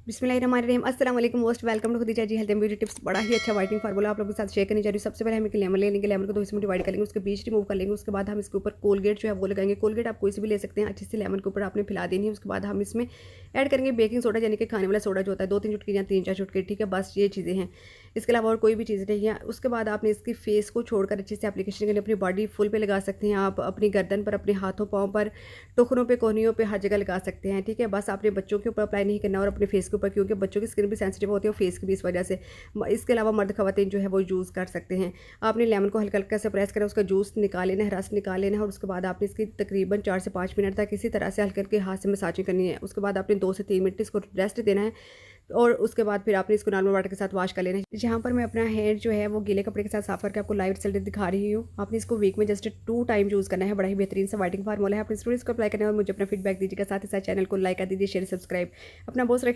बिस्मिल्लाहिर्रहमानिर्रहीम अस्सलाम वालेकुम most welcome to Khadija ji health and beauty tips. बड़ा ही अच्छा वाइटनिंग फार्मूला आप लोगों के साथ शेयर करने जा रही हूँ। सबसे पहले हमें लेमन लेने के लेमन को 2 हिस्सों में डिवाइड करेंगे, उसके बीज रिमूव कर लेंगे। उसके बाद हम इसके ऊपर कोलगेट जो है वो लगाएंगे। कोलगेट आप कोई से भी ले सकते हैं, अच्छे से लेमन के ऊपर आपने फैला देनी है। उसके बाद हम इसमें ऐड करेंगे बेकिंग सोडा, यानी कि खाने वाला सोडा जो होता है 2-3 चुटकी या 3-4 चुटकी, ठीक है। बस ये चीज़ें हैं, इसके अलावा और कोई भी चीज़ नहीं है। उसके बाद आपने इसकी फेस को छोड़कर अच्छे से एप्लीकेशन के लिए अपनी बॉडी फुल पे लगा सकते हैं। आप अपनी गर्दन पर, अपने हाथों पाँव पर, टुकड़ों पे, कोहनियों पे, हर जगह लगा सकते हैं, ठीक है। बस आपने बच्चों के ऊपर अप्लाई नहीं करना और अपने फेस के ऊपर, क्योंकि बच्चों की स्किन भी सेंसिटिव होती है और फेस की भी, इस वजह से। इसके अलावा मर्द खवातीन जो है वो यूज़ कर सकते हैं। आपने लेमन को हल्का हल्का से प्रेस करें, उसका जूस निकाल लेना है, रस निकाल लेना है। और उसके बाद आपने इसकी तकरीबन 4 से 5 मिनट तक इसी तरह से हल्के हल्के हाथ से मसाजिंग करनी है। उसके बाद आपने 2 से 3 मिनट इसको रेस्ट देना है और उसके बाद फिर आपने इसको नॉर्मल वाटर के साथ वॉश कर लेना है। जहाँ पर मैं अपना हेयर जो है वो गीले कपड़े के साथ साफ करके आपको लाइव रिजल्ट दिखा रही हूँ। आपने इसको वीक में जस्ट 2 टाइम यूज़ करना है। बड़ा ही बेहतरीन सा वाइटिंग फार्मूला है। आपने स्टूडेंट्स को अप्लाई करना है और मुझे अपना फीडबैक दीजिएगा। साथ ही साथ चैनल को लाइक कर दीजिए, शेयर, सब्सक्राइब। अपना बहुत सारा ख्याल